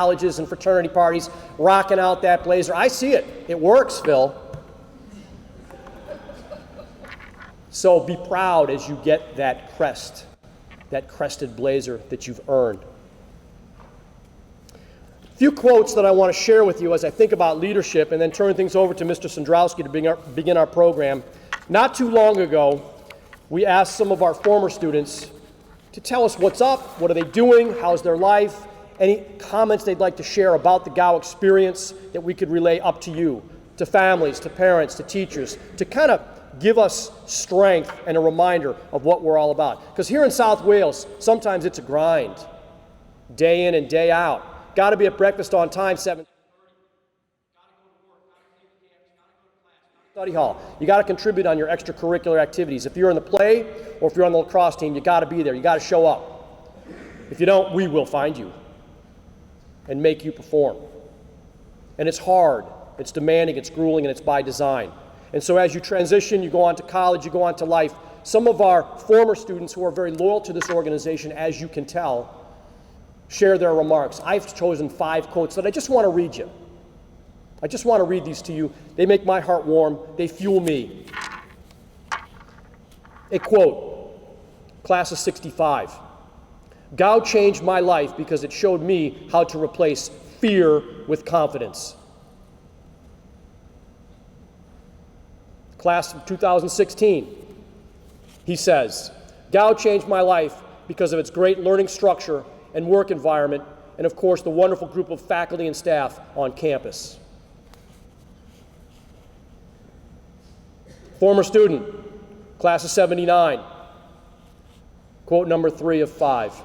colleges and fraternity parties, rocking out that blazer. I see it. It works, Phil. So be proud as you get that crest, that crested blazer that you've earned. A few quotes that I want to share with you as I think about leadership and then turn things over to Mr. Sandrowski to begin our program. Not too long ago, we asked some of our former students to tell us what's up, what are they doing, how's their life, any comments they'd like to share about the GOW experience that we could relay up to you, to families, to parents, to teachers, to kind of give us strength and a reminder of what we're all about. Because here in South Wales, sometimes it's a grind, day in and day out. Got to be at breakfast on time, 7:30. Study hall. You got to contribute on your extracurricular activities. If you're in the play or if you're on the lacrosse team, you got to be there. You got to show up. If you don't, we will find you and make you perform. And it's hard, it's demanding, it's grueling, and it's by design. And so as you transition, you go on to college, you go on to life, some of our former students who are very loyal to this organization, as you can tell, share their remarks. I've chosen 5 quotes that I just want to read you. I just want to read these to you. They make my heart warm. They fuel me. A quote, class of 65. GOW changed my life because it showed me how to replace fear with confidence. Class of 2016, he says, GOW changed my life because of its great learning structure and work environment, and of course the wonderful group of faculty and staff on campus. Former student, class of 79, quote number 3 of 5.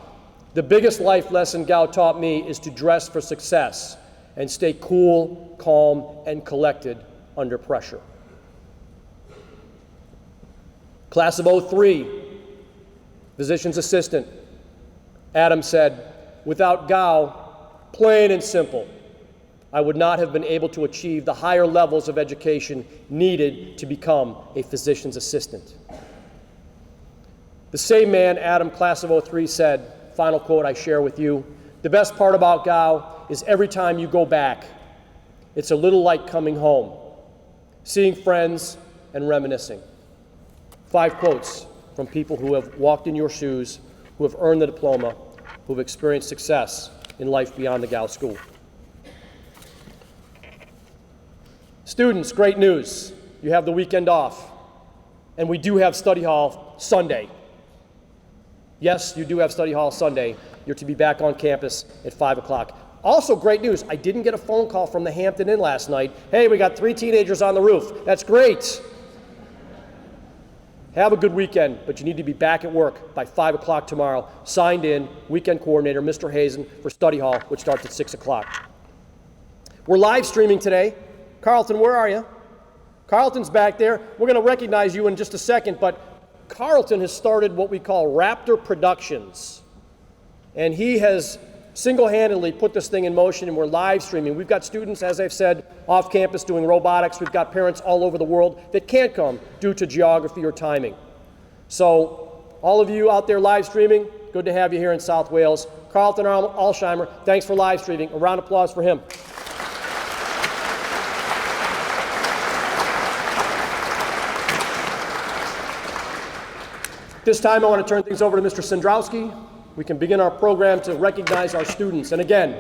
The biggest life lesson GOW taught me is to dress for success and stay cool, calm, and collected under pressure. Class of 03, physician's assistant. Adam said, without GOW, plain and simple, I would not have been able to achieve the higher levels of education needed to become a physician's assistant. The same man, Adam, class of 03, said, final quote I share with you, the best part about GOW is every time you go back, it's a little like coming home, seeing friends and reminiscing. 5 quotes from people who have walked in your shoes, who have earned the diploma, who have experienced success in life beyond the GOW school. Students, great news. You have the weekend off, and we do have study hall Sunday. Yes, you do have study hall Sunday. You're to be back on campus at 5 o'clock. Also, great news. I didn't get a phone call from the Hampton Inn last night. Hey, we got 3 teenagers on the roof. That's great. Have a good weekend, but you need to be back at work by 5 o'clock tomorrow. Signed in, weekend coordinator, Mr. Hazen, for study hall, which starts at 6 o'clock. We're live streaming today. Carlton, where are you? Carlton's back there. We're going to recognize you in just a second, but Carlton has started what we call Raptor Productions, and he has single-handedly put this thing in motion, and we're live streaming. We've got students, as I've said, off campus doing robotics. We've got parents all over the world that can't come due to geography or timing. So all of you out there live streaming, good to have you here in South Wales. Carlton Alsheimer, thanks for live streaming. A round of applause for him. This time I want to turn things over to Mr. Sandrowski. We can begin our program to recognize our students. And again,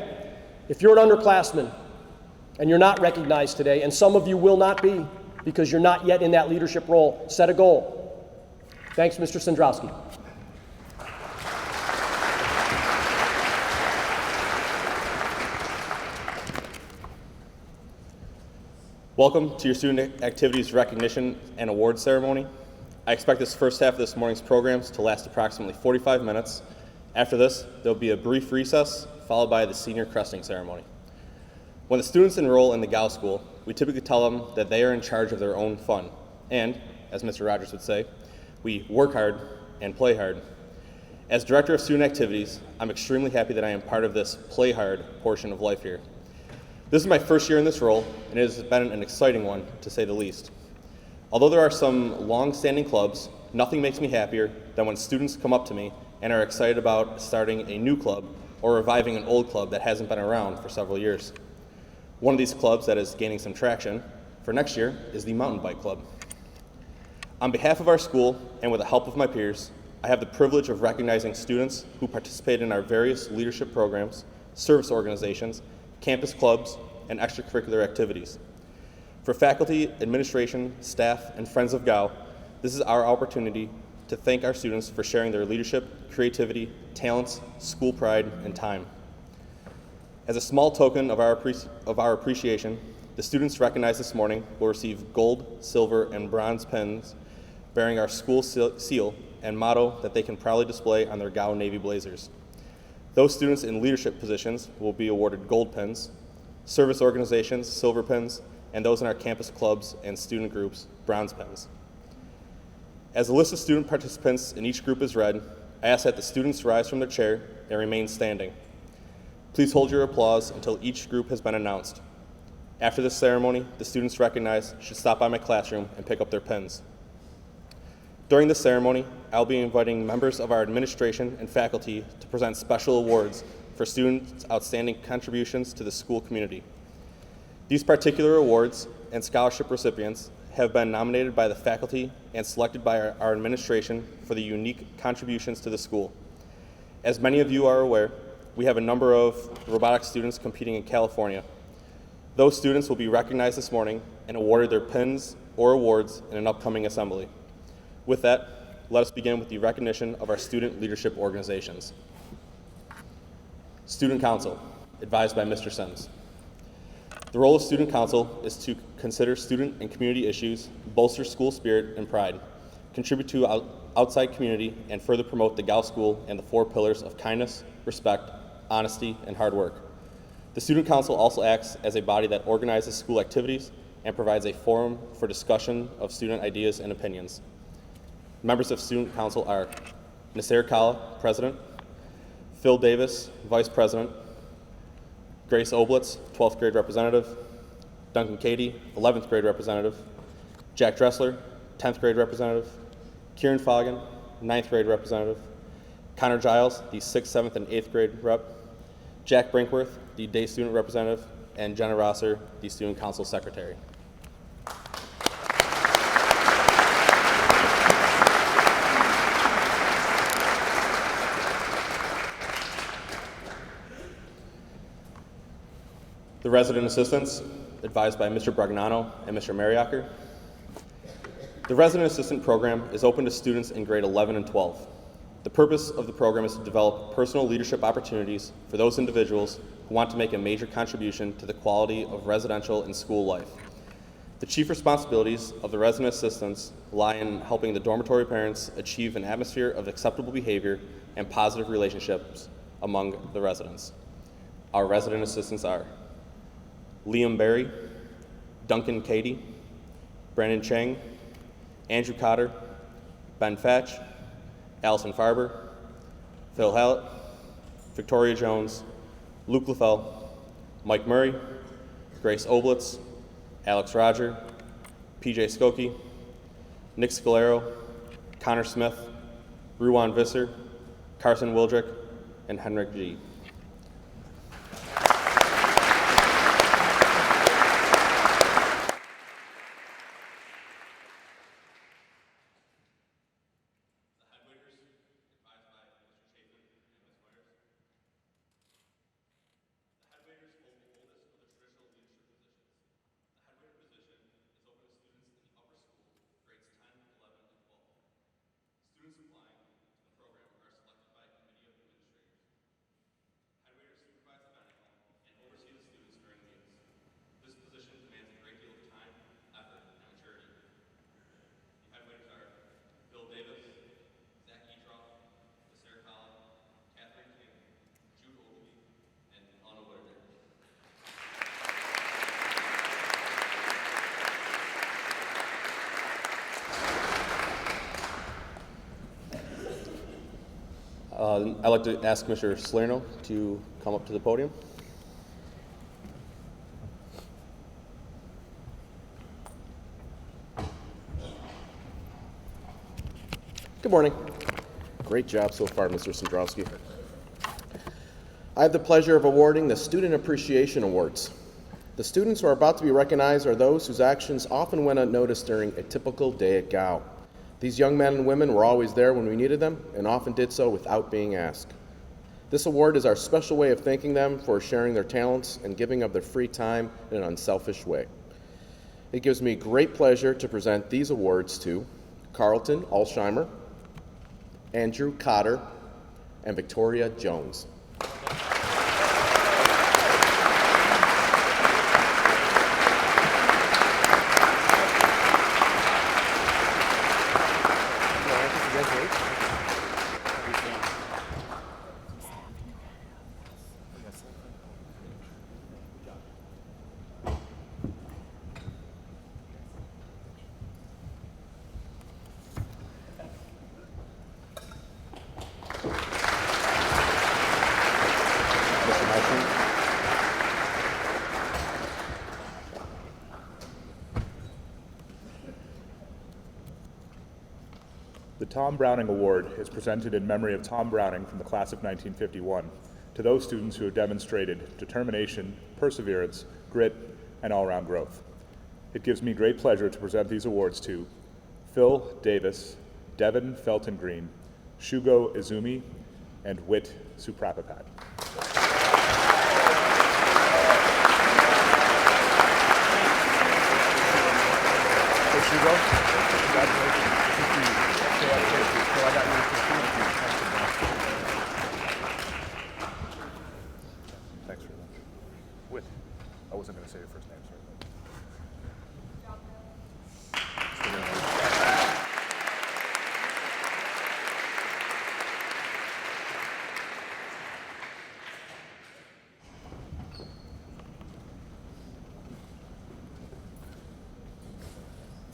if you're an underclassman and you're not recognized today, and some of you will not be because you're not yet in that leadership role, set a goal. Thanks, Mr. Sandrowski. Welcome to your Student Activities Recognition and Awards Ceremony. I expect this first half of this morning's programs to last approximately 45 minutes. After this, there will be a brief recess, followed by the senior cresting ceremony. When the students enroll in the GOW school, we typically tell them that they are in charge of their own fun. And, as Mr. Rogers would say, we work hard and play hard. As Director of Student Activities, I'm extremely happy that I am part of this play hard portion of life here. This is my first year in this role, and it has been an exciting one, to say the least. Although there are some long-standing clubs, nothing makes me happier than when students come up to me and are excited about starting a new club or reviving an old club that hasn't been around for several years. One of these clubs that is gaining some traction for next year is the Mountain Bike Club. On behalf of our school and with the help of my peers, I have the privilege of recognizing students who participate in our various leadership programs, service organizations, campus clubs, and extracurricular activities. For faculty, administration, staff, and friends of GAU, this is our opportunity to thank our students for sharing their leadership, creativity, talents, school pride, and time. As a small token of our appreciation, the students recognized this morning will receive gold, silver, and bronze pins bearing our school seal and motto that they can proudly display on their GAU Navy blazers. Those students in leadership positions will be awarded gold pins, service organizations, silver pins, and those in our campus clubs and student groups, bronze pins. As the list of student participants in each group is read, I ask that the students rise from their chair and remain standing. Please hold your applause until each group has been announced. After this ceremony, the students recognized should stop by my classroom and pick up their pins. During the ceremony, I'll be inviting members of our administration and faculty to present special awards for students' outstanding contributions to the school community. These particular awards and scholarship recipients have been nominated by the faculty and selected by our administration for the unique contributions to the school. As many of you are aware, we have a number of robotics students competing in California. Those students will be recognized this morning and awarded their pins or awards in an upcoming assembly. With that, let us begin with the recognition of our student leadership organizations. Student Council, advised by Mr. Sims. The role of Student Council is to consider student and community issues, bolster school spirit and pride, contribute to outside community, and further promote the GAU School and the 4 pillars of kindness, respect, honesty, and hard work. The Student Council also acts as a body that organizes school activities and provides a forum for discussion of student ideas and opinions. Members of Student Council are Nasser Kalla, President, Phil Davis, Vice President, Grace Oblitz, 12th grade representative, Duncan Cady, 11th grade representative, Jack Dressler, 10th grade representative, Kieran Foggin, 9th grade representative, Connor Giles, the 6th, 7th, and 8th grade rep, Jack Brinkworth, the day student representative, and Jenna Rosser, the student council secretary. The resident assistants, advised by Mr. Bragnano and Mr. Mariacker. The resident assistant program is open to students in grade 11 and 12. The purpose of the program is to develop personal leadership opportunities for those individuals who want to make a major contribution to the quality of residential and school life. The chief responsibilities of the resident assistants lie in helping the dormitory parents achieve an atmosphere of acceptable behavior and positive relationships among the residents. Our resident assistants are Liam Berry, Duncan Cady, Brandon Chang, Andrew Cotter, Ben Fatch, Allison Farber, Phil Hallett, Victoria Jones, Luke LaFell, Mike Murray, Grace Oblitz, Alex Roger, PJ Skokie, Nick Scalero, Connor Smith, Ruwan Visser, Carson Wildrick, and Henrik G. I'd like to ask Mr. Salerno to come up to the podium. Good morning. Great job so far, Mr. Sandrowski. I have the pleasure of awarding the Student Appreciation Awards. The students who are about to be recognized are those whose actions often went unnoticed during a typical day at GAO. These young men and women were always there when we needed them and often did so without being asked. This award is our special way of thanking them for sharing their talents and giving of their free time in an unselfish way. It gives me great pleasure to present these awards to Carlton Alsheimer, Andrew Cotter, and Victoria Jones. The Tom Browning Award is presented in memory of Tom Browning from the class of 1951 to those students who have demonstrated determination, perseverance, grit, and all-around growth. It gives me great pleasure to present these awards to Phil Davis, Devin Felton Green, Shugo Izumi, and Whit Suprapapat. Hey, Shugo. Congratulations. Thanks very much. Whit. I wasn't going to say your first name, sorry.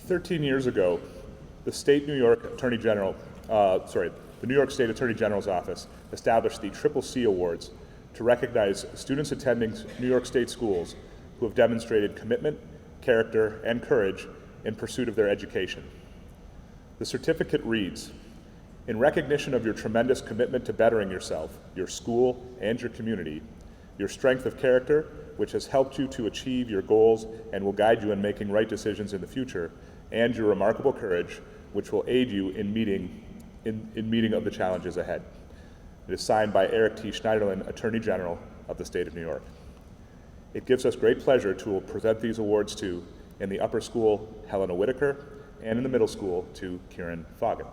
13 years ago, the New York State Attorney General's Office established the Triple C Awards to recognize students attending New York State schools who have demonstrated commitment, character, and courage in pursuit of their education. The certificate reads, "In recognition of your tremendous commitment to bettering yourself, your school, and your community, your strength of character, which has helped you to achieve your goals and will guide you in making right decisions in the future, and your remarkable courage, which will aid you in meeting of the challenges ahead." It is signed by Eric T. Schneiderlin, Attorney General of the State of New York. It gives us great pleasure to present these awards to, in the upper school, Helena Whitaker, and in the middle school, to Kieran Foggin.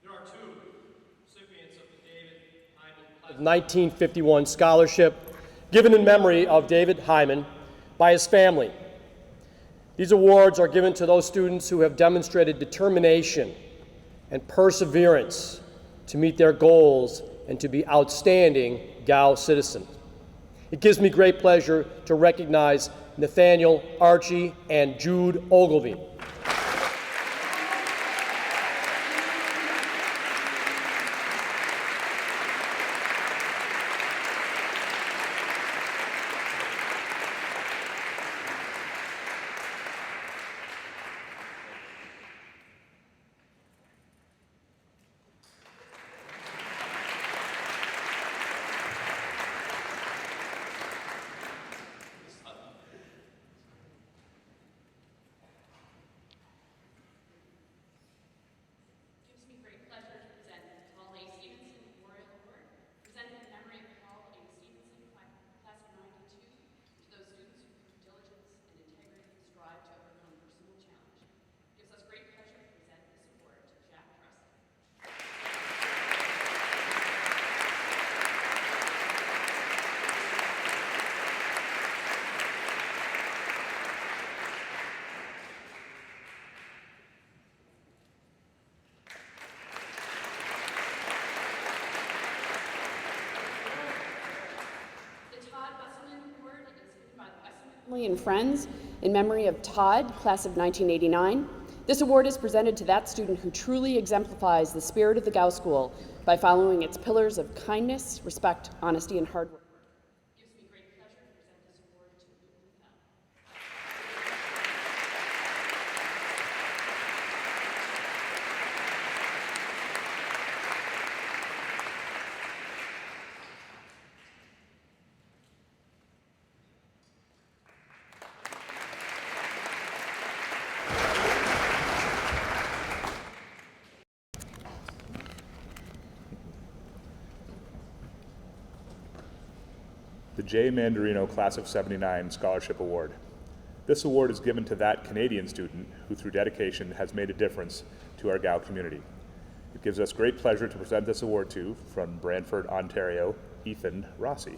There are two recipients of the David Hyman 1951 scholarship given in memory of David Hyman by his family. These awards are given to those students who have demonstrated determination and perseverance to meet their goals and to be outstanding GAO citizens. It gives me great pleasure to recognize Nathaniel Archie and Jude Ogilvie. family, and friends in memory of Todd, class of 1989. This award is presented to that student who truly exemplifies the spirit of the Gow School by following its pillars of kindness, respect, honesty, and hard work. It gives me great pleasure to present this award to the J. Mandarino Class of 79 Scholarship Award. This award is given to that Canadian student who, through dedication, has made a difference to our Gow community. It gives us great pleasure to present this award to, from Brantford, Ontario, Ethan Rossi.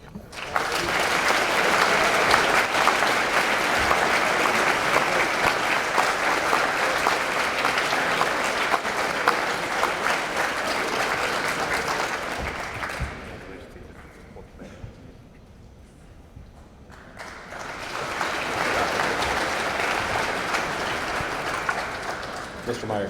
Mr. Meyer.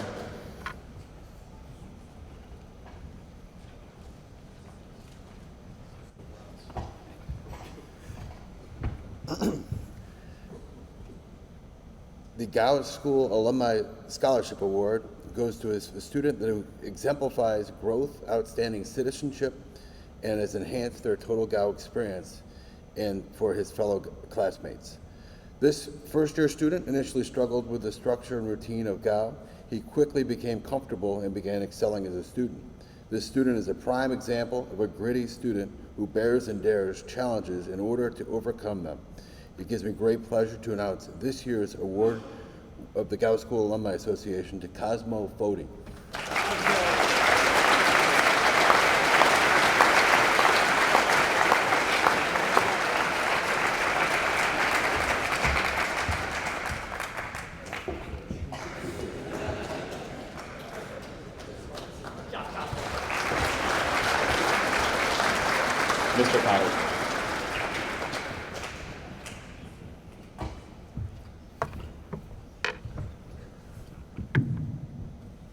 The Gow School Alumni Scholarship Award goes to a student who exemplifies growth, outstanding citizenship, and has enhanced their total Gow experience and for his fellow classmates. This first-year student initially struggled with the structure and routine of Gow. He quickly became comfortable and began excelling as a student. This student is a prime example of a gritty student who bears and dares challenges in order to overcome them. It gives me great pleasure to announce this year's award of the Gow School Alumni Association to Cosmo Fody. Mr. Potter.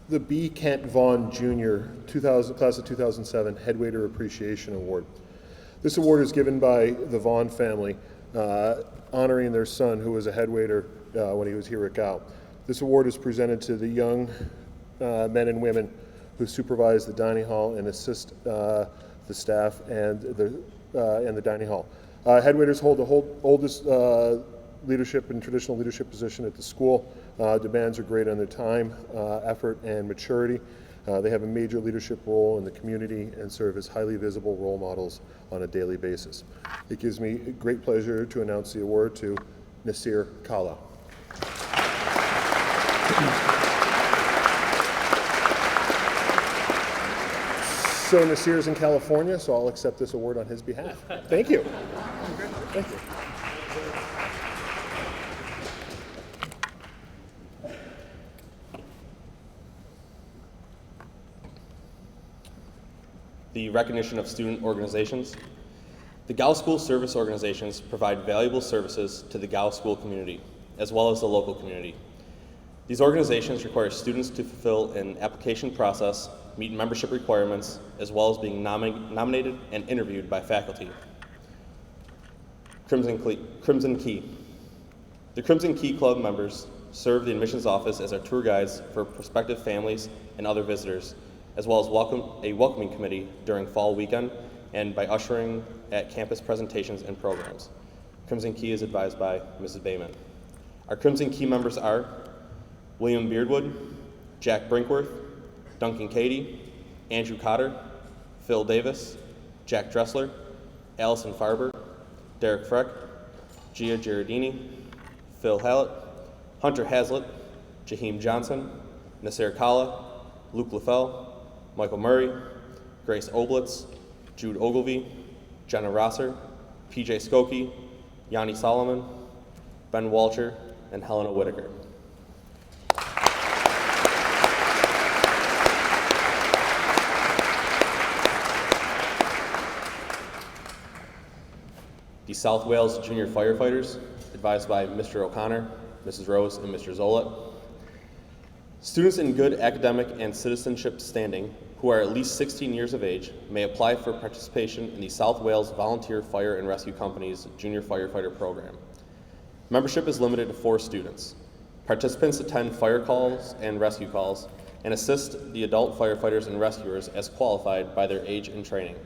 The B. Kent Vaughn Jr. Class of 2007 Headwaiter Appreciation Award. This award is given by the Vaughn family, honoring their son who was a headwaiter when he was here at Gow. This award is presented to the young men and women who supervise the dining hall and assist the staff and the dining hall. Headwaiters hold the oldest leadership and traditional leadership position at the school. Demands are great on their time, effort, and maturity. They have a major leadership role in the community and serve as highly visible role models on a daily basis. It gives me great pleasure to announce the award to Nasir Kala. So Nasir's in California, so I'll accept this award on his behalf. Thank you. Thank you. The recognition of student organizations. The Gow School service organizations provide valuable services to the Gow School community, as well as the local community. These organizations require students to fulfill an application process, meet membership requirements, as well as being nominated and interviewed by faculty. Crimson Key. The Crimson Key Club members serve the admissions office as our tour guides for prospective families and other visitors, as well as a welcoming committee during fall weekend and by ushering at campus presentations and programs. Crimson Key is advised by Mrs. Bayman. Our Crimson Key members are William Beardwood, Jack Brinkworth, Duncan Cady, Andrew Cotter, Phil Davis, Jack Dressler, Allison Farber, Derek Freck, Gia Giardini, Phil Hallett, Hunter Hazlitt, Jaheim Johnson, Nasir Kala, Luke LaFell, Michael Murray, Grace Oblitz, Jude Ogilvie, Jenna Rosser, PJ Skokie, Yanni Solomon, Ben Walcher, and Helena Whitaker. The South Wales Junior Firefighters, advised by Mr. O'Connor, Mrs. Rose, and Mr. Zolet. Students in good academic and citizenship standing who are at least 16 years of age may apply for participation in the South Wales Volunteer Fire and Rescue Company's Junior Firefighter Program. Membership is limited to 4 students. Participants attend fire calls and rescue calls and assist the adult firefighters and rescuers as qualified by their age and training.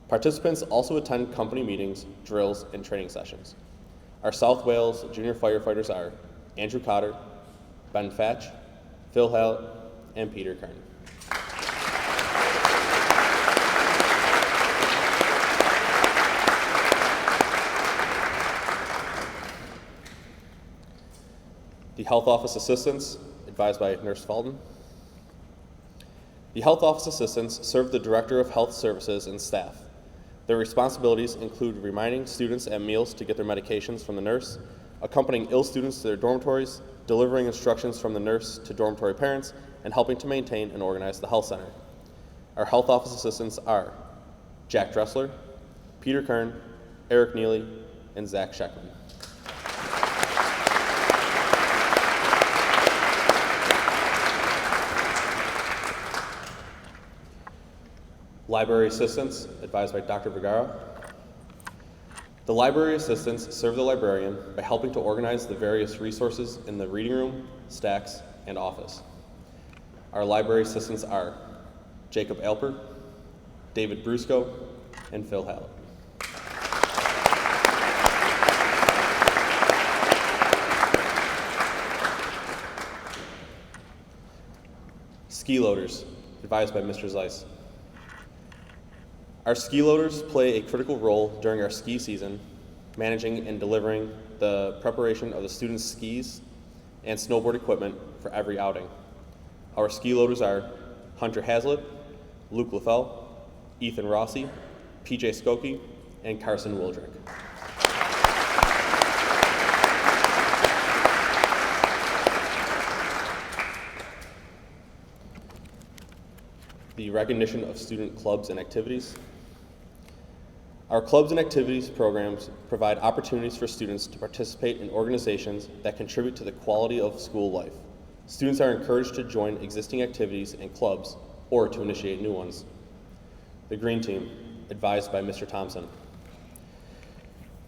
Participants also attend company meetings, drills, and training sessions. Our South Wales junior firefighters are Andrew Cotter, Ben Fatch, Phil Hallett, and Peter Kern. The Health Office Assistants, advised by Nurse Falden. The Health Office Assistants serve the Director of Health Services and staff. Their responsibilities include reminding students at meals to get their medications from the nurse, accompanying ill students to their dormitories, delivering instructions from the nurse to dormitory parents, and helping to maintain and organize the health center. Our Health Office Assistants are Jack Dressler, Peter Kern, Eric Neely, and Zach Scheckman. Library Assistants, advised by Dr. Vergara. The library assistants serve the librarian by helping to organize the various resources in the reading room, stacks, and office. Our library assistants are Jacob Alper, David Brusco, and Phil Hallett. Ski loaders, advised by Mr. Zeiss. Our ski loaders play a critical role during our ski season, managing and delivering the preparation of the students' skis and snowboard equipment for every outing. Our ski loaders are Hunter Hazlitt, Luke LaFell, Ethan Rossi, PJ Skokie, and Carson Wildrick. The recognition of student clubs and activities. Our clubs and activities programs provide opportunities for students to participate in organizations that contribute to the quality of school life. Students are encouraged to join existing activities and clubs or to initiate new ones. The Green Team, advised by Mr. Thompson.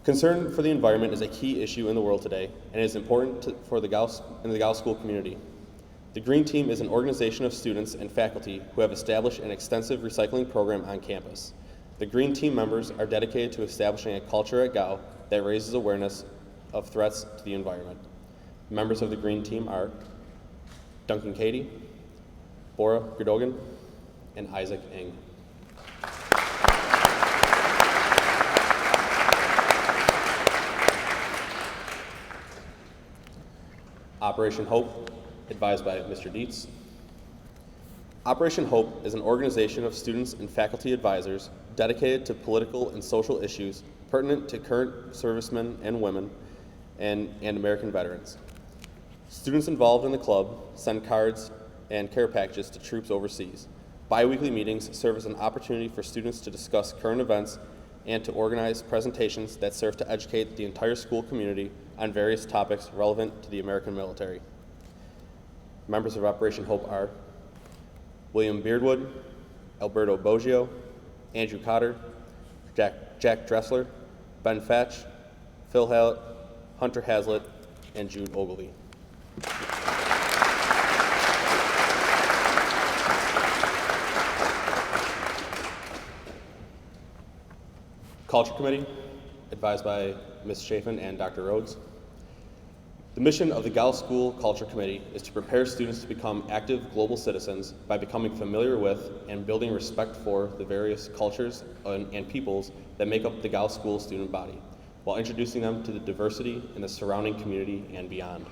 Concern for the environment is a key issue in the world today and is important for the Gauss School community. The Green Team is an organization of students and faculty who have established an extensive recycling program on campus. The Green Team members are dedicated to establishing a culture at Gao that raises awareness of threats to the environment. Members of the Green Team are Duncan Cady, Bora Gerdogan, and Isaac Ng. Operation Hope, advised by Mr. Dietz. Operation Hope is an organization of students and faculty advisors dedicated to political and social issues pertinent to current servicemen and women and American veterans. Students involved in the club send cards and care packages to troops overseas. Bi-weekly meetings serve as an opportunity for students to discuss current events and to organize presentations that serve to educate the entire school community on various topics relevant to the American military. Members of Operation Hope are William Beardwood, Alberto Boggio, Andrew Cotter, Jack Dressler, Ben Fatch, Phil Hallett, Hunter Hazlitt, and Jude Ogilvie. Culture Committee, advised by Ms. Chafin and Dr. Rhodes. The mission of the Gauss School Culture Committee is to prepare students to become active global citizens by becoming familiar with and building respect for the various cultures and peoples that make up the Gauss School student body, while introducing them to the diversity in the surrounding community and beyond.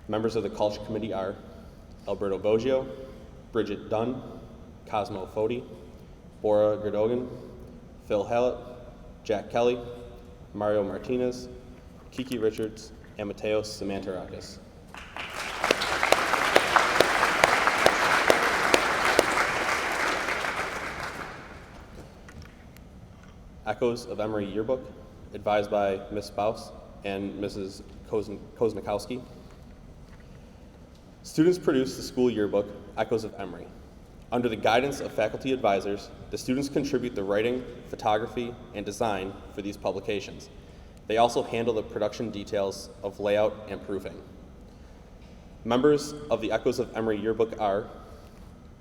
Members of the Culture Committee are Alberto Boggio, Bridget Dunn, Cosmo Foti, Bora Gerdogan, Phil Hallett, Jack Kelly, Mario Martinez, Kiki Richards, and Mateos Samantarakis. Echoes of Emory Yearbook, advised by Ms. Baus and Mrs. Koznikowski. Students produce the school yearbook, Echoes of Emory. Under the guidance of faculty advisors, the students contribute the writing, photography, and design for these publications. They also handle the production details of layout and proofing. Members of the Echoes of Emory yearbook are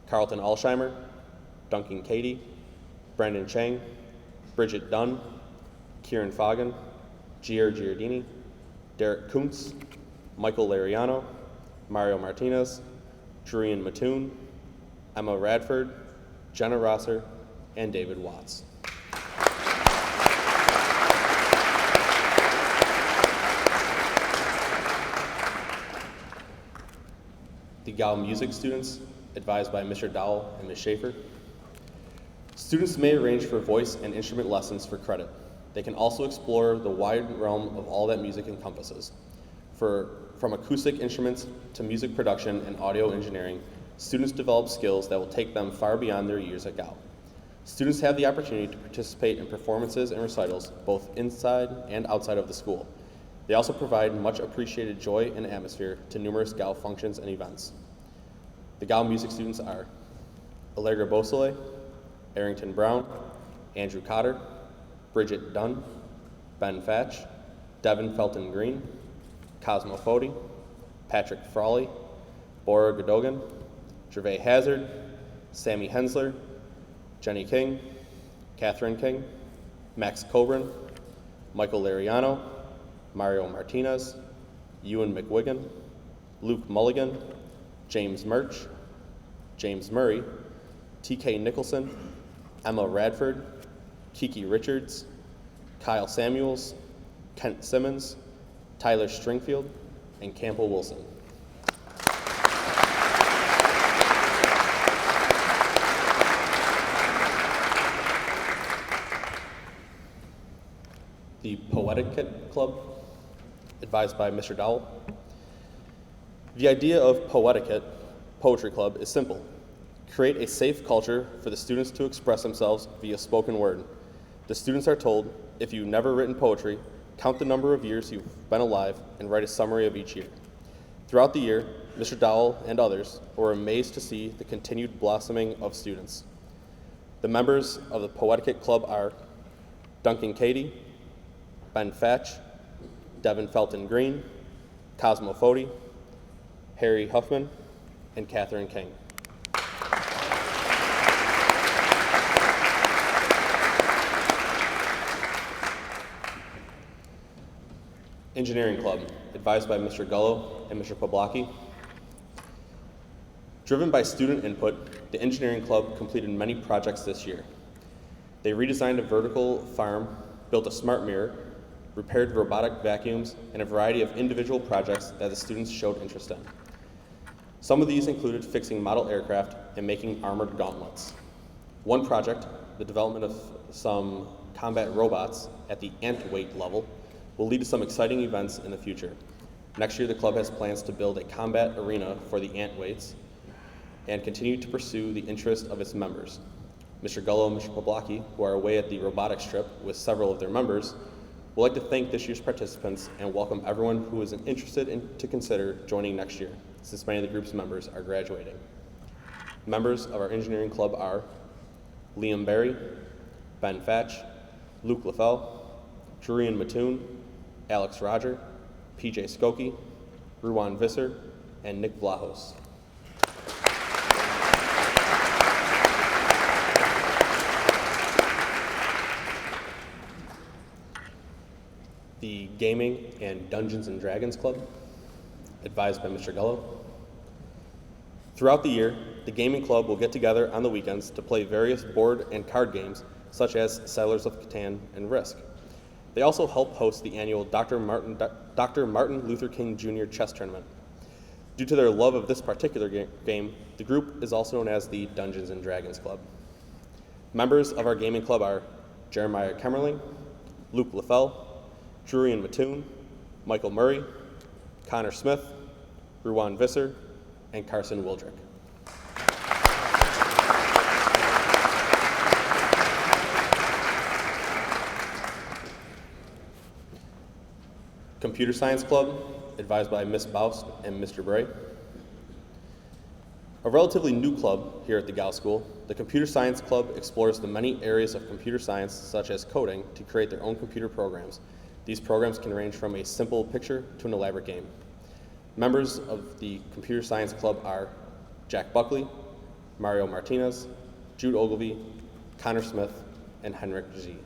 Carlton Alsheimer, Duncan Cady, Brandon Chang, Bridget Dunn, Kieran Foggin, Gier Giardini, Derek Kuntz, Michael Lariano, Mario Martinez, Julian Mattoon, Emma Radford, Jenna Rosser, and David Watts. The Gow music students, advised by Mr. Dowell and Ms. Schaefer. Students may arrange for voice and instrument lessons for credit. They can also explore the wide realm of all that music encompasses. From acoustic instruments to music production and audio engineering, students develop skills that will take them far beyond their years at Gow. Students have the opportunity to participate in performances and recitals both inside and outside of the school. They also provide much appreciated joy and atmosphere to numerous Gow functions and events. The Gow music students are Allegra Beausoleil, Arrington Brown, Andrew Cotter, Bridget Dunn, Ben Fatch, Devin Felton Green, Cosmo Fody, Patrick Frawley, Bora Godogan, Gervais Hazard, Sammy Hensler, Jenny King, Catherine King, Max Coburn, Michael Lariano, Mario Martinez, Ewan McWigan, Luke Mulligan, James Murch, James Murray, TK Nicholson, Emma Radford, Kiki Richards, Kyle Samuels, Kent Simmons, Tyler Stringfield, and Campbell Wilson. The Poetic Club, advised by Mr. Dowell. The idea of Poetry Club, is simple. Create a safe culture for the students to express themselves via spoken word. The students are told, if you've never written poetry, count the number of years you've been alive and write a summary of each year. Throughout the year, Mr. Dowell and others were amazed to see the continued blossoming of students. The members of the Poetic Club are Duncan Cady, Ben Fatch, Devin Felton Green, Cosmo Fody, Harry Huffman, and Catherine King. Engineering Club, advised by Mr. Gullo and Mr. Poblocki. Driven by student input, the Engineering Club completed many projects this year. They redesigned a vertical farm, built a smart mirror, repaired robotic vacuums, and a variety of individual projects that the students showed interest in. Some of these included fixing model aircraft and making armored gauntlets. One project, the development of some combat robots at the ant weight level, will lead to some exciting events in the future. Next year, the club has plans to build a combat arena for the ant weights and continue to pursue the interest of its members. Mr. Gullo and Mr. Poblocki, who are away at the robotics trip with several of their members, would like to thank this year's participants and welcome everyone who is interested to consider joining next year, since many of the group's members are graduating. Members of our engineering club are Liam Berry, Ben Fatch, Luke LaFell, Julian Mattoon, Alex Roger, PJ Skokie, Ruwan Visser, and Nick Vlahos. The Gaming and Dungeons and Dragons Club, advised by Mr. Gullo. Throughout the year, the Gaming Club will get together on the weekends to play various board and card games such as Settlers of Catan and Risk. They also help host the annual Dr. Martin Luther King Jr. chess tournament. Due to their love of this particular game, the group is also known as the Dungeons and Dragons Club. Members of our gaming club are Jeremiah Kemmerling, Luke LaFell, Julian Mattoon, Michael Murray, Connor Smith, Ruwan Visser, and Carson Wildrick. Computer Science Club, advised by Ms. Baust and Mr. Bray. A relatively new club here at the Gow School, the Computer Science Club explores the many areas of computer science, such as coding, to create their own computer programs. These programs can range from a simple picture to an elaborate game. Members of the Computer Science Club are Jack Buckley, Mario Martinez, Jude Ogilvy, Connor Smith, and Henrik G.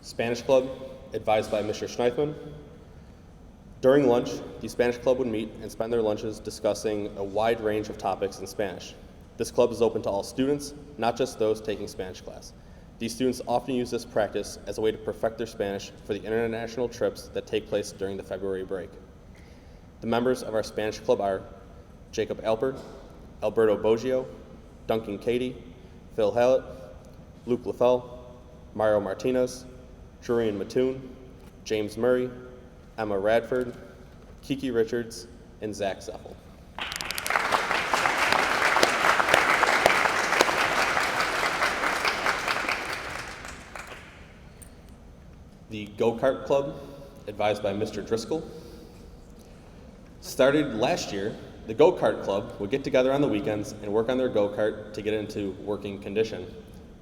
Spanish Club, advised by Mr. Schneithman. During lunch, the Spanish Club would meet and spend their lunches discussing a wide range of topics in Spanish. This club is open to all students, not just those taking Spanish class. These students often use this practice as a way to perfect their Spanish for the international trips that take place during the February break. The members of our Spanish Club are Jacob Alper, Alberto Boggio, Duncan Cady, Phil Hallett, Luke LaFell, Mario Martinez, Jurian Mattoon, James Murray, Emma Radford, Kiki Richards, and Zach Zeffel. The Go-Kart Club, advised by Mr. Driscoll. Started last year, the Go-Kart Club would get together on the weekends and work on their go-kart to get into working condition.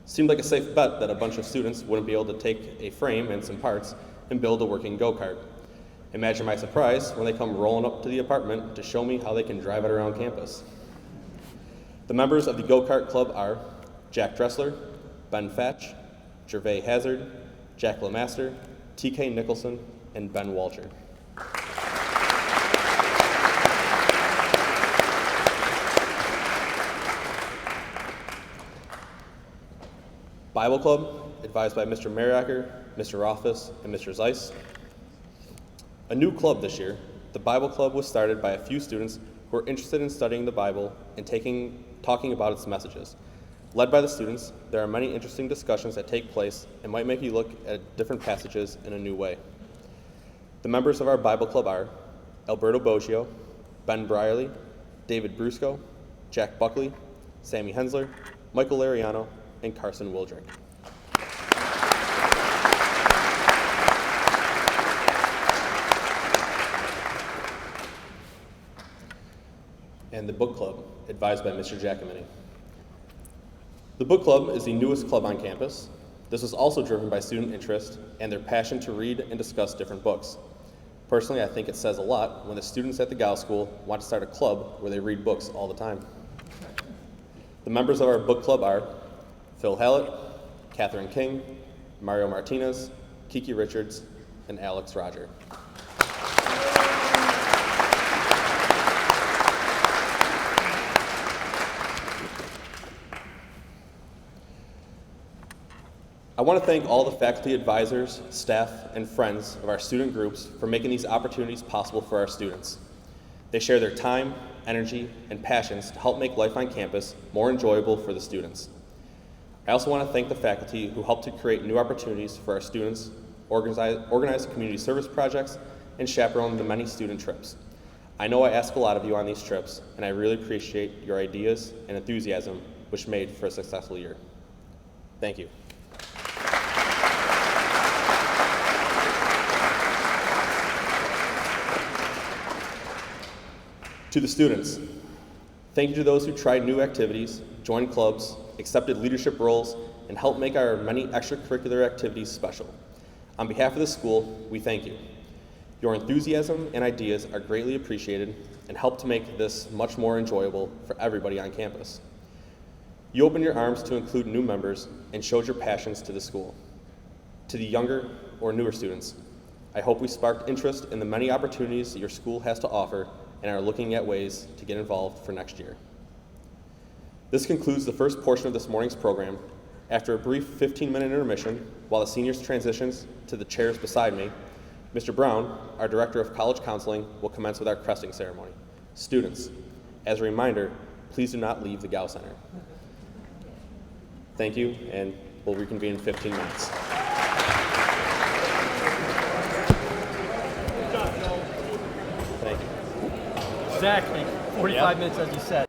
Seemed like a safe bet that a bunch of students wouldn't be able to take a frame and some parts and build a working go-kart. Imagine my surprise when they come rolling up to the apartment to show me how they can drive it around campus. The members of the Go-Kart Club are Jack Dressler, Ben Fatch, Gervais Hazard, Jack Lemaster, TK Nicholson, and Ben Walcher. Bible Club, advised by Mr. Mariacker, Mr. Rothfuss, and Mr. Zeiss. A new club this year, the Bible Club was started by a few students who are interested in studying the Bible and talking about its messages. Led by the students, there are many interesting discussions that take place and might make you look at different passages in a new way. The members of our Bible Club are Alberto Boggio, Ben Brierly, David Brusco, Jack Buckley, Sammy Hensler, Michael Lariano, and Carson Wildrick. And the Book Club, advised by Mr. Giacomini. The Book Club is the newest club on campus. This was also driven by student interest and their passion to read and discuss different books. Personally, I think it says a lot when the students at the Gow School want to start a club where they read books all the time. The members of our book club are Phil Hallett, Catherine King, Mario Martinez, Kiki Richards, and Alex Roger. I want to thank all the faculty advisors, staff, and friends of our student groups for making these opportunities possible for our students. They share their time, energy, and passions to help make life on campus more enjoyable for the students. I also want to thank the faculty who helped to create new opportunities for our students, organize community service projects, and chaperone the many student trips. I know I ask a lot of you on these trips, and I really appreciate your ideas and enthusiasm, which made for a successful year. Thank you. To the students, thank you to those who tried new activities, joined clubs, accepted leadership roles, and helped make our many extracurricular activities special. On behalf of the school, we thank you. Your enthusiasm and ideas are greatly appreciated and help to make this much more enjoyable for everybody on campus. You opened your arms to include new members and showed your passions to the school. To the younger or newer students, I hope we sparked interest in the many opportunities that your school has to offer and are looking at ways to get involved for next year. This concludes the first portion of this morning's program. After a brief 15-minute intermission, while the seniors transitions to the chairs beside me, Mr. Brown, our Director of College Counseling, will commence with our cresting ceremony. Students, as a reminder, please do not leave the Gow Center. Thank you, and we'll reconvene in 15 minutes. Thank you. Exactly. 45 minutes as you said.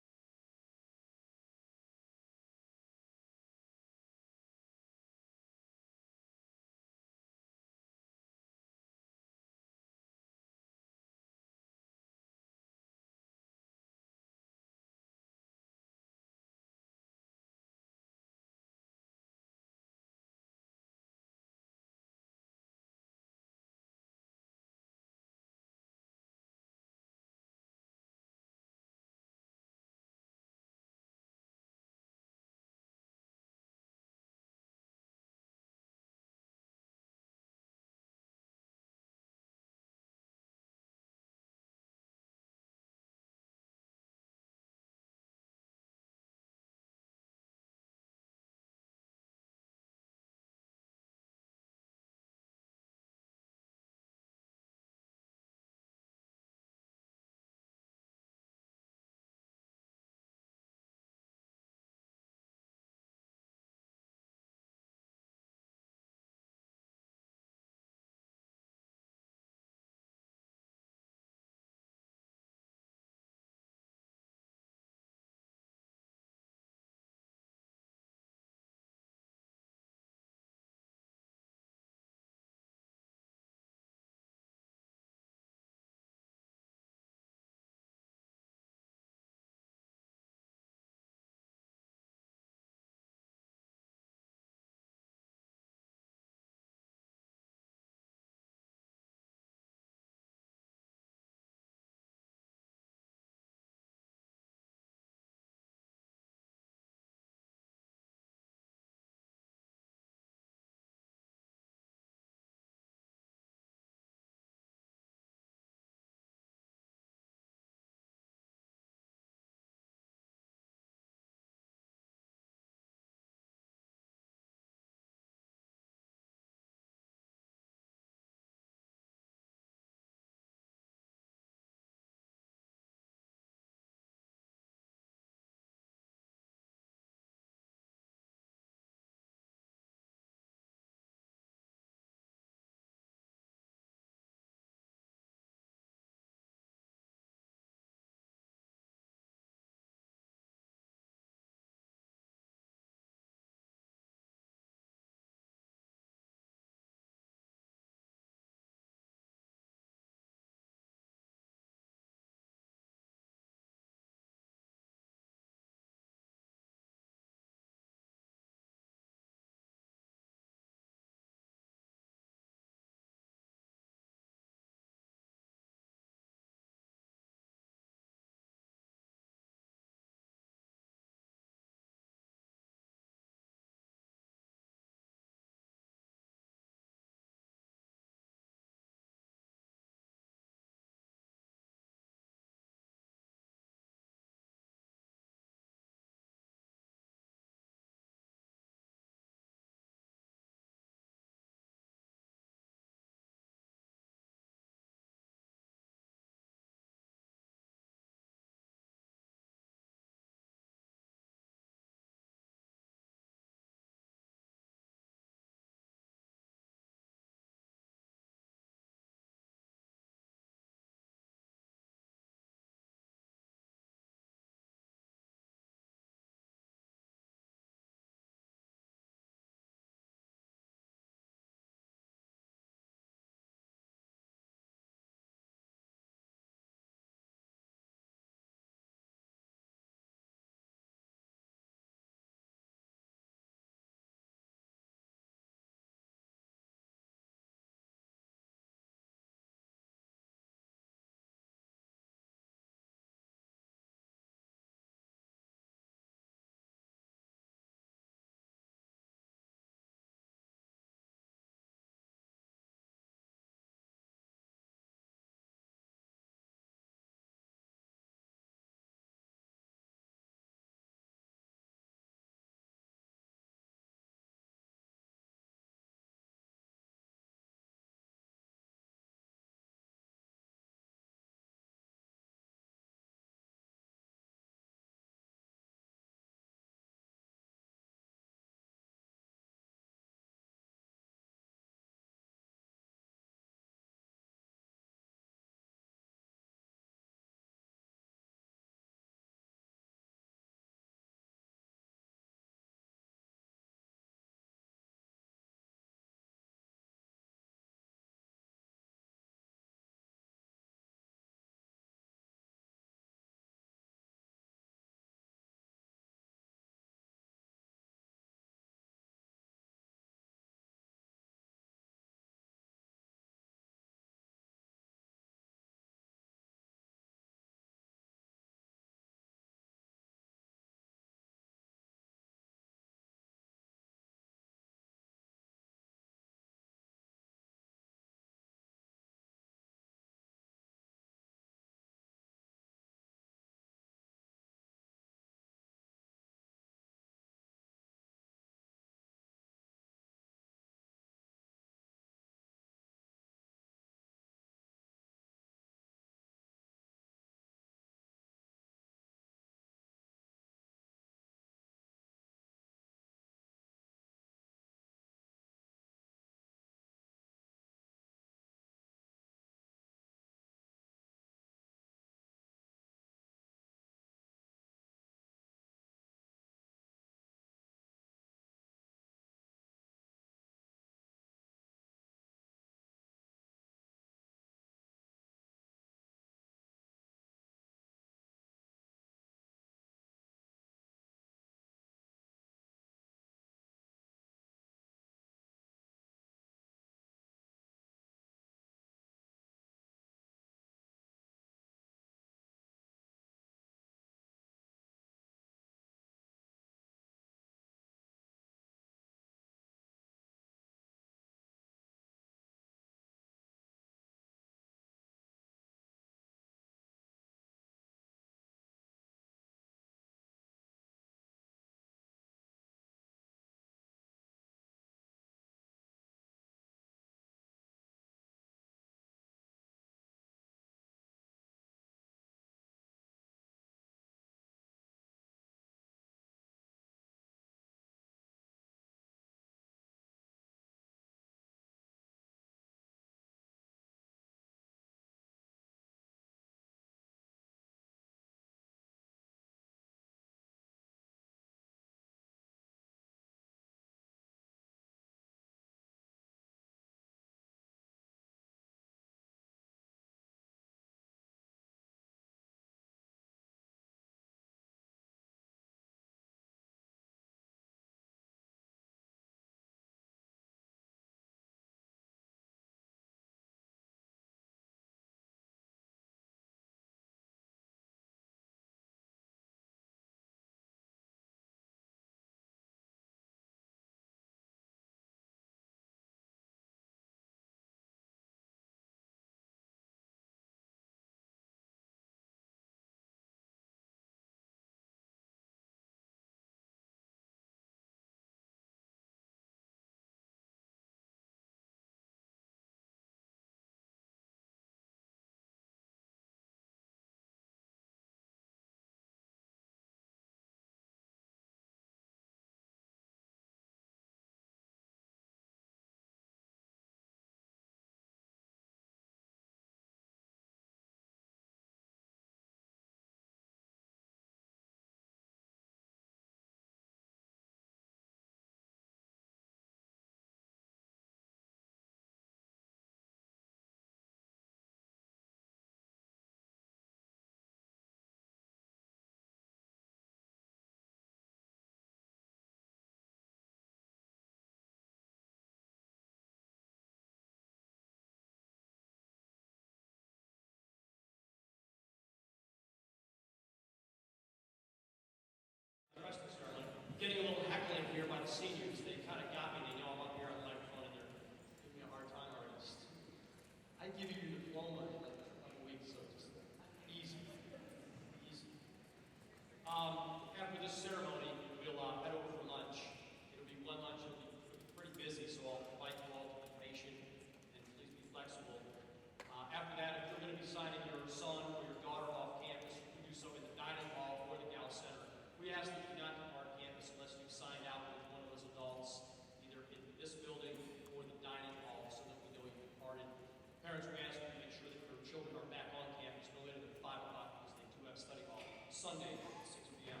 Sunday at 6 p.m.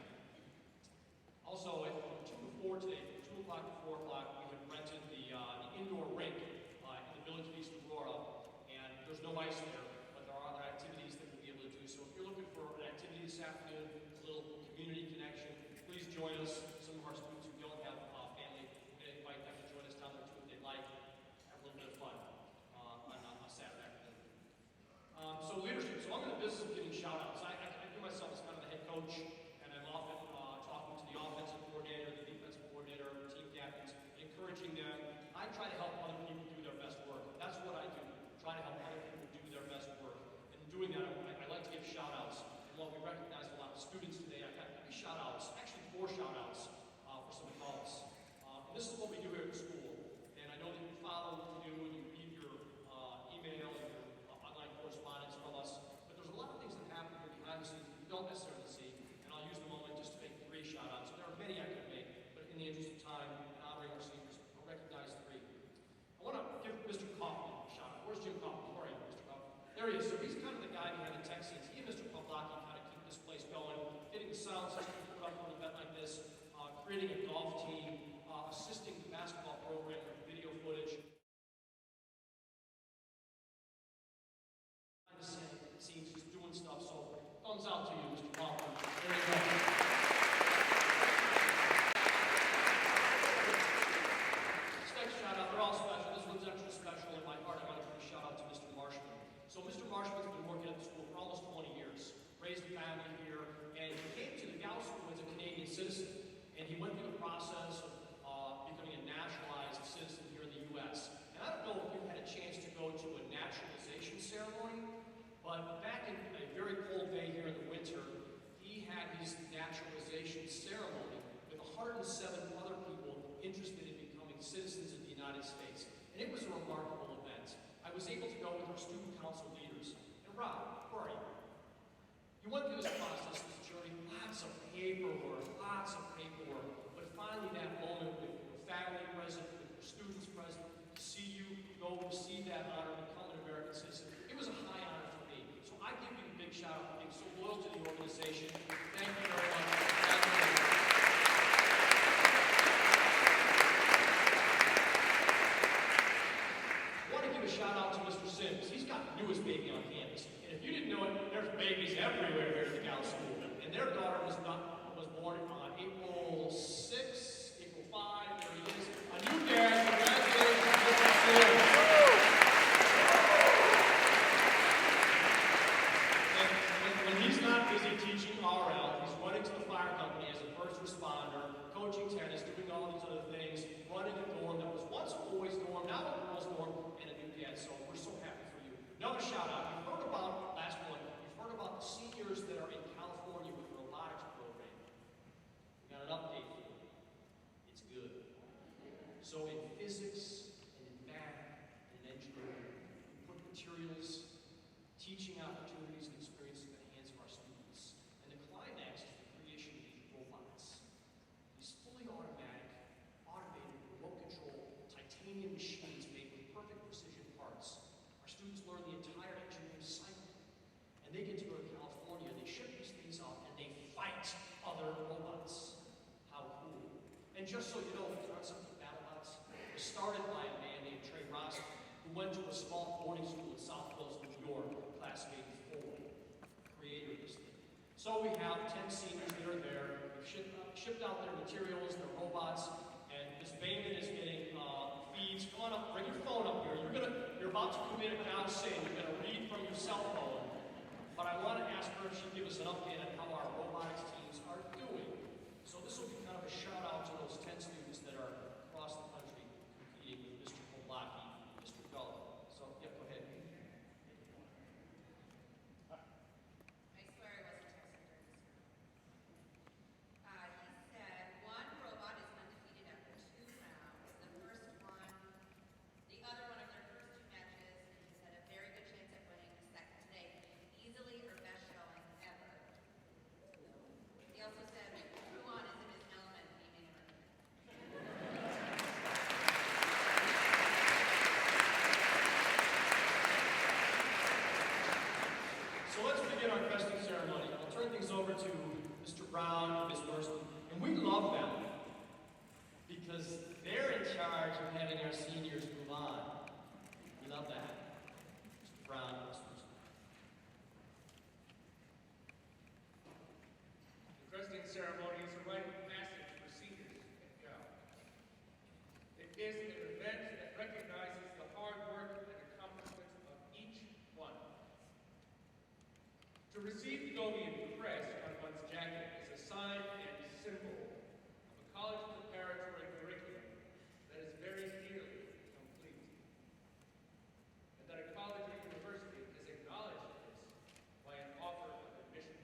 Also, at 2 to 4 today, from 2 o'clock to 4 o'clock, we have rented the indoor rink in the village of East Aurora, and there's no ice there, but there are other activities that we'll be able to do. So if you're looking for an activity this afternoon, a little community connection, please join us. Some of our students who don't have family, we're going to invite them to join us down there too if they'd like. Have a little bit of fun on a Saturday afternoon. So leadership. So I'm in the business of giving shout-outs. I do myself as kind of the head coach, and I'm often talking to the offensive coordinator, the defensive coordinator, team captains, encouraging them. I try to help other people do their best work. That's what I do. Try to help other people do their best work. And in doing that, I like to give shout-outs. And while we recognize a lot of students today, I've got 3 shout-outs, actually 4 shout-outs for some adults. And this is what we do here at the school. And I know that you follow what we do and you read your email and your online correspondence from us. But there's a lot of things that happen here behind the scenes that you don't necessarily see. And I'll use the moment just to make 3 shout-outs. And there are many I could make, but in the interest of time and honoring our seniors, I'll recognize 3. I want to give Mr. Kaufman a shout-out. Where's Jim Kaufman? Where are you, Mr. Kaufman? There he is. So he's kind of the guy behind the tech scenes. He and Mr. Pavlaki kind of keep this place going, getting the sound system put up for an event like this, creating a golf team, assisting the basketball program with video footage. Behind the scenes, just doing stuff. So thumbs out to you, Mr. Kaufman. There you go. They're all special. This one's extra special in my heart. I want to give a shout out to Mr. Marshman. So Mr. Marshman's been working at the school for almost 20 years, raised a family here, and he came to the Gow School as a Canadian citizen. And he went through the process of becoming a naturalized citizen here in the U.S. And I don't know if you've had a chance to go to a naturalization ceremony, but back in a very cold day here in the winter, he had his naturalization ceremony with 107 other people interested in becoming citizens of the United States. And it was a remarkable event. I was able to go with our student council leaders. And Rob, where are you? You went through this process, this journey, lots of paperwork, but finally that moment with your family present, with your students present, to see you go receive that honor and become an American citizen, it was a high honor for me. So I give you a big shout out for being so loyal to the organization. Thank you very much. I want to give a shout out to Mr. Sims. He's got the newest baby on campus. And if you didn't know it, there's babies everywhere here at the Gow School. And their daughter was born on April 6, April 5, there he is. A new dad, congratulations, Mr. Sims. And when he's not busy teaching RL, he's running to the fire company as a first responder, coaching tennis, doing all these other things, running a dorm that was once a boys' dorm, now a girls' dorm, and a new dad. So we're so happy for you. Another shout out. You've heard about, last one, you've heard about the seniors that are in California with the robotics program. We got an update for you. It's good. So in physics, and in math, and in engineering, we put materials, teaching opportunities, and experiences in the hands of our students. And the climax is the creation of these robots. These fully automatic, automated, remote control, titanium machines made with perfect precision parts. Our students learn the entire engineering cycle. And they get to go to California, they ship these things out, and they fight other robots. How cool. And just so you know, the concept of BattleBots was started by a man named Trey Rossi, who went to a small boarding school in South Hills, New York, class of '84, creator of this thing. So we have 10 seniors that are there. We've shipped out their materials, their robots, and Ms. Bateman is getting feeds. Come on up, bring your phone up here. You're about to commit a Gow sin. You're going to read from your cell phone. But I want to ask her if she'd give us an update on how our robotics teams are doing. So this will be kind of a shout out to those 10 students that are across the country competing with Mr. Polaki, Mr. Gullo. So, yeah, go ahead. I swear I wasn't texting during this. He said one robot is undefeated after 2 rounds. The first one, the other one of their first 2 matches, and he said a very good chance at winning the second today. Easily or best showing ever. charge of having our seniors move on. We love that. Mr. Brown. The Cresting ceremony is a rite of passage for seniors at Cal. It is an event that recognizes the hard work and accomplishments of each one. To receive the Govian crest on one's jacket is a sign and symbol of a college preparatory curriculum that is very nearly complete, and that a college or university has acknowledged this by an offer of admission.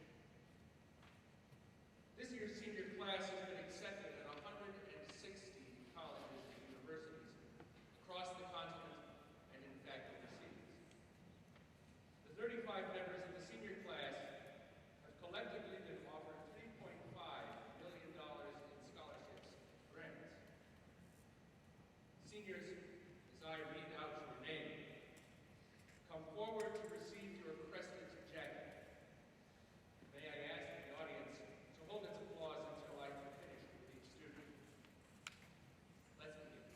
This year's senior class has been accepted at 160 colleges and universities across the continent and in fact overseas. The 35 members of the senior class have collectively been offered $3.5 million in scholarships and grants. Seniors, as I read out your name, come forward to receive your crested jacket. May I ask the audience to hold its applause until I finish with each student. Let's begin.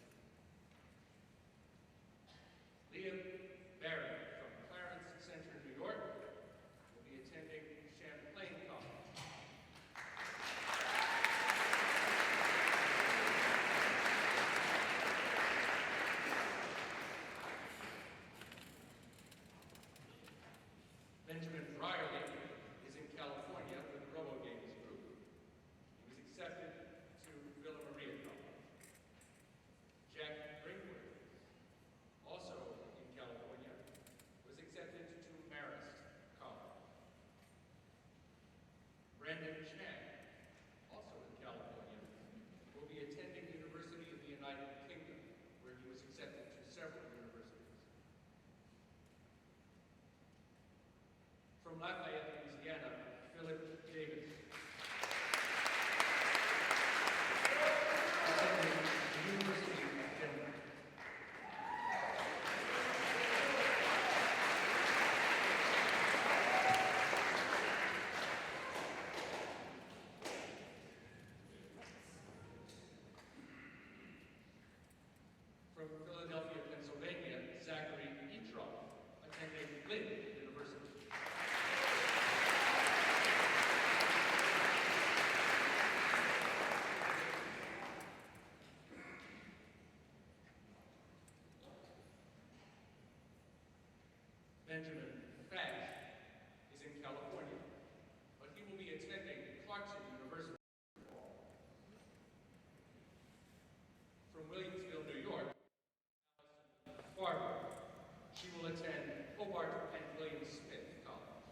Liam Barry from Clarence Center, New York, will be attending Champlain College. Benjamin Brierly is in California with the Robo Games group. He was accepted to Villa Maria College. Jack Brinkworth, also in California, was accepted to Marist College. Brandon Chang, also in California, will be attending University of the United Kingdom, where he was accepted to several universities. From Lafayette, Louisiana, Philip Davis. Attending the University of Denver. From Philadelphia, Pennsylvania, Zachary Etroff, attending Lynn University. Benjamin Fash is in California, but he will be attending Clarkson University. From Williamsville, New York, Barber. She will attend Hobart and William Smith College.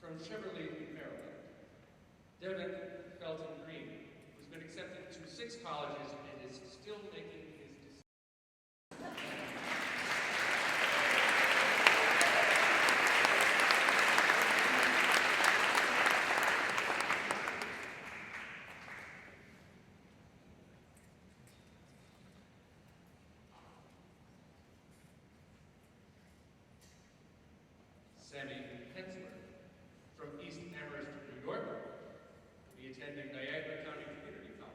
From Cheverly, Maryland, Devin Felton Green, who's been accepted to 6 colleges and is still making his decision. Sammy Hensler from East Amherst, New York, will be attending Niagara County Community College.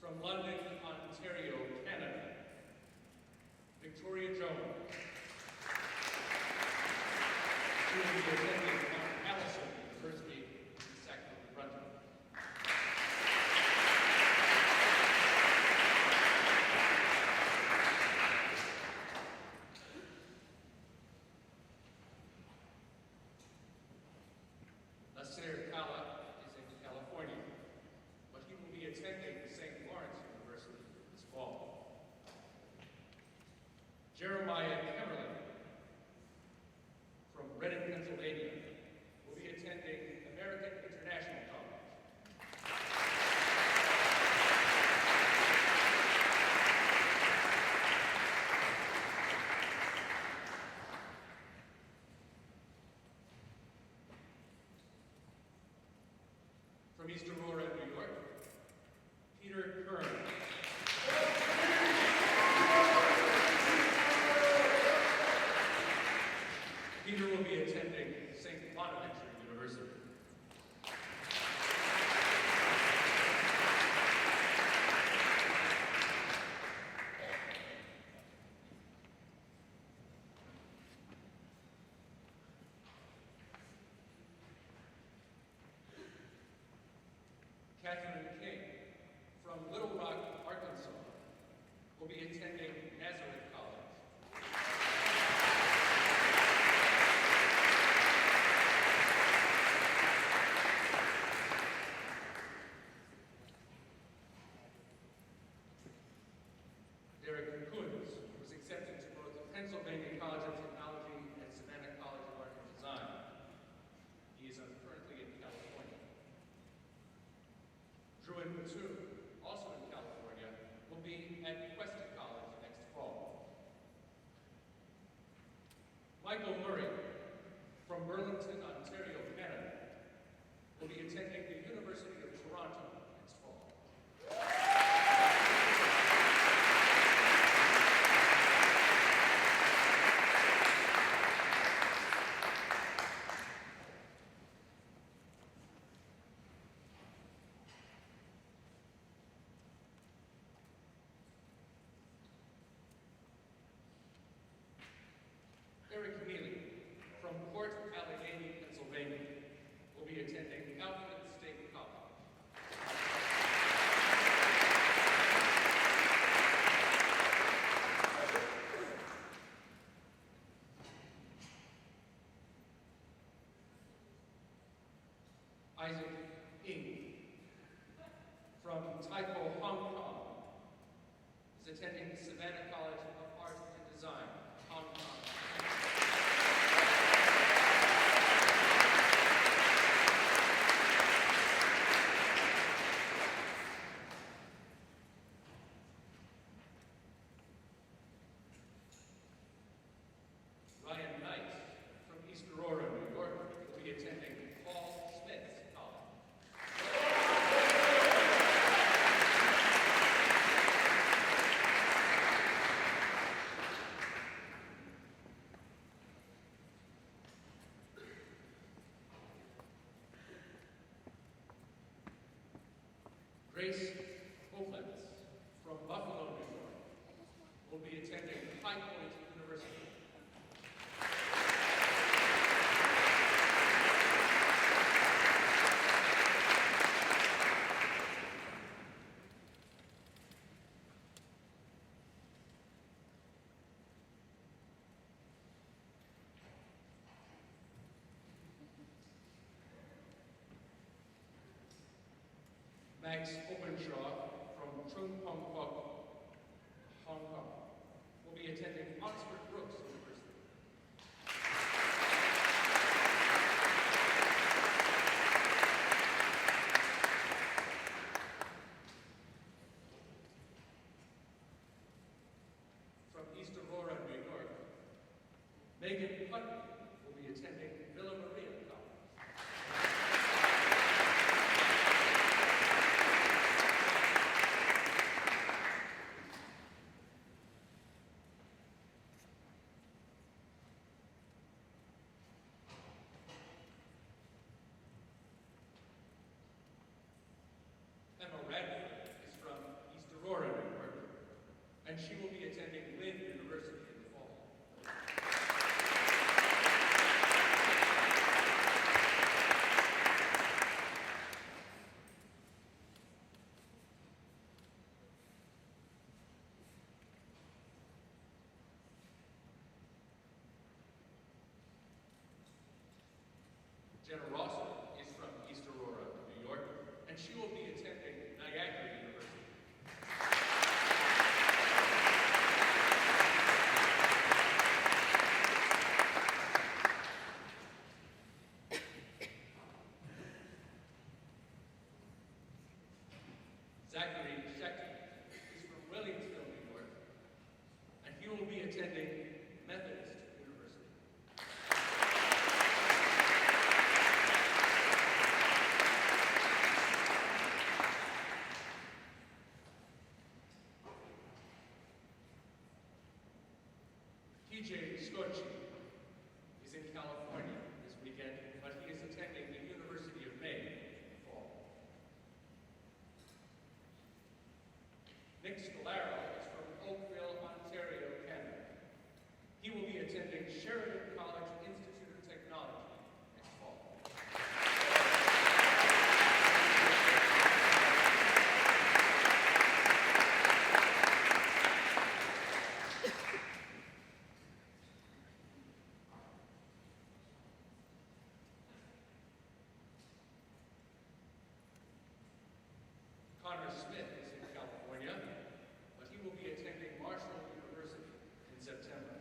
From London, Ontario, Canada, Victoria Jones. She will be attending Mount Allison University in Sackville, New Brunswick. Nasser Kala is in California, but he will be attending St. Lawrence University this fall. Jeremiah Kemmerling from Reading, Pennsylvania, Taipo Hong Kong is attending Savannah College of Art and Design, Hong Kong. Ryan Knight from East Aurora, New York, will be attending Paul Smith's College. Grace Koblenz from Buffalo, New York, will be attending High Point University. Max Openshaw from Chung Pong Pok, Hong Kong, will be attending Oxford Brookes University. From East Aurora, New York, Megan Putney will be attending Villa Maria College. Emma Radford is from East Aurora, New York, and she will be attending Lynn University in the fall. Jenna Rosser is from East Aurora, New York, and she will be attending Niagara University. Zachary Schechter is from Williamsville, New York, and he will be attending Methodist University. TJ Scocci is in California this weekend, but he is attending the University of Maine in the fall. Nick Scalaro is from Oakville, Ontario, Canada. He will be attending Sheridan College Institute of Technology next fall. Connor Smith is in California, but he will be attending Marshall University in September.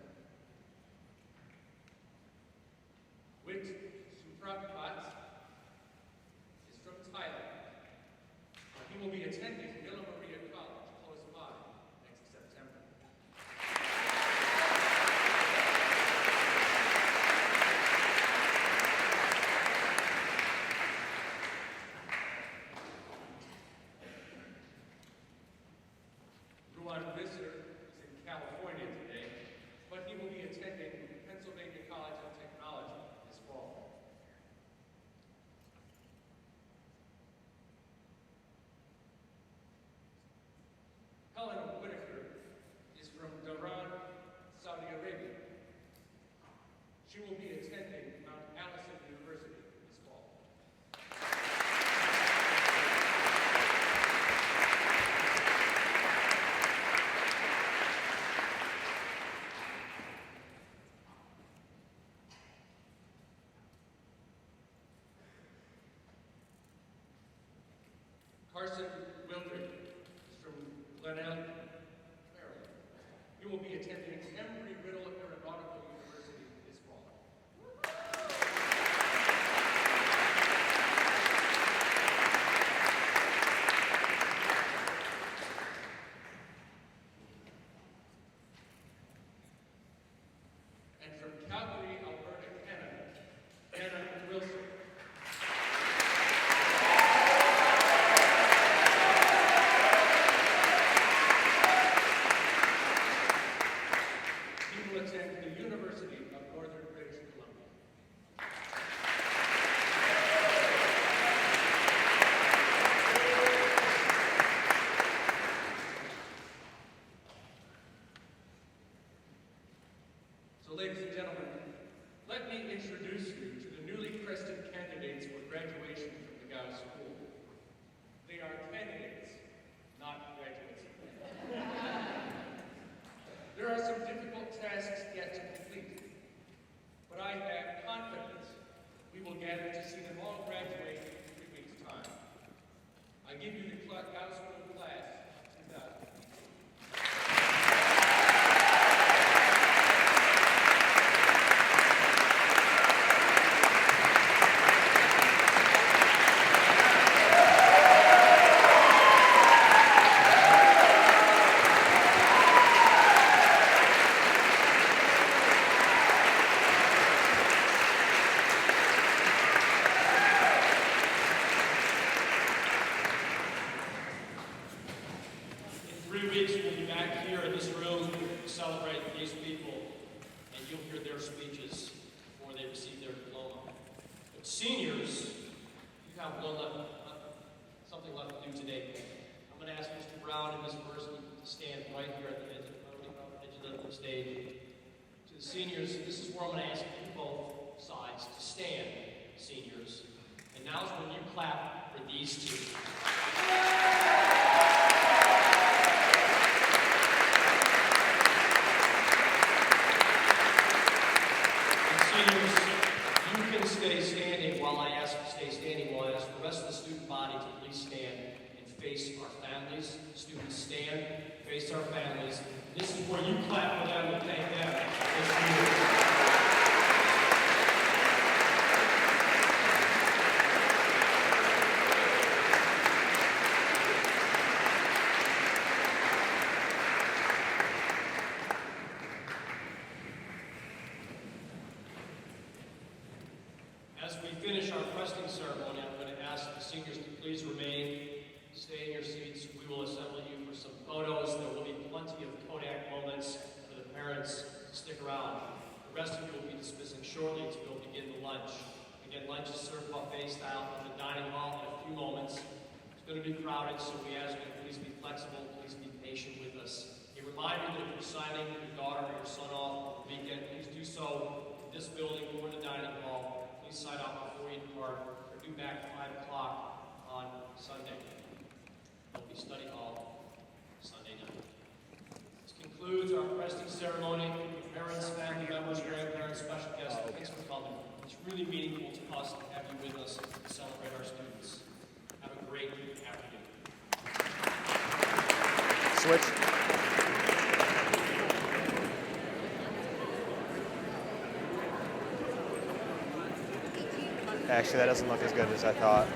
Wit Suprapat is from Thailand, but he will be attending Villa Maria College close by next September. Ruan Visser is in California today, but he will be attending Pennsylvania College of Technology this fall. Helen Whitaker is from Dhahran, Saudi Arabia. She will be attending Mount Allison University this fall. Glenelg, Maryland. You will be attending Embry-Riddle Aeronautical University this fall. And from Calgary, Alberta, Canada, Anna Wilson. He will attend the University of Northern British Columbia. So, ladies and gentlemen, let me introduce you to the newly crested candidates for graduation from the Gow School. They are candidates, not graduates. There are some difficult tasks yet to complete, but I have confidence we will gather to see them all graduate in 3 weeks' time. I give you the Gow School Class 2000. In 3 weeks, we'll be back here in this room to celebrate these people, and you'll hear their speeches before they receive their diploma. But seniors, you have something left to do today. I'm going to ask Mr. Brown and Ms. Bursky to stand right here at the edge of the stage. To the seniors, this is where I'm going to ask you both sides to stand, seniors. And now's when you clap for these two. Seniors, you can stay standing while I ask the rest of the student body to please stand and face our families. Students, stand, face our families. This is where you clap for them and thank them. As we finish our cresting ceremony, I'm going to ask the seniors to please remain, stay in your seats. We will assemble you for some photos. There will be plenty of Kodak moments for the parents to stick around. The rest of you will be dismissing shortly to go begin the lunch. Again, lunch is served buffet style in the dining hall in a few moments. It's going to be crowded, so we ask you to please be flexible, please be patient with us. A reminder that if you're signing your daughter or your son off for the weekend, please do so in this building or the dining hall. Please sign out before you depart, or due back at 5 o'clock on Sunday. There'll be study hall Sunday night. This concludes our cresting ceremony. Parents, family members, grandparents, special guests, thanks for coming. It's really meaningful to us to have you with us to celebrate our students. Have a great afternoon. Switch. Actually, that doesn't look as good as I thought.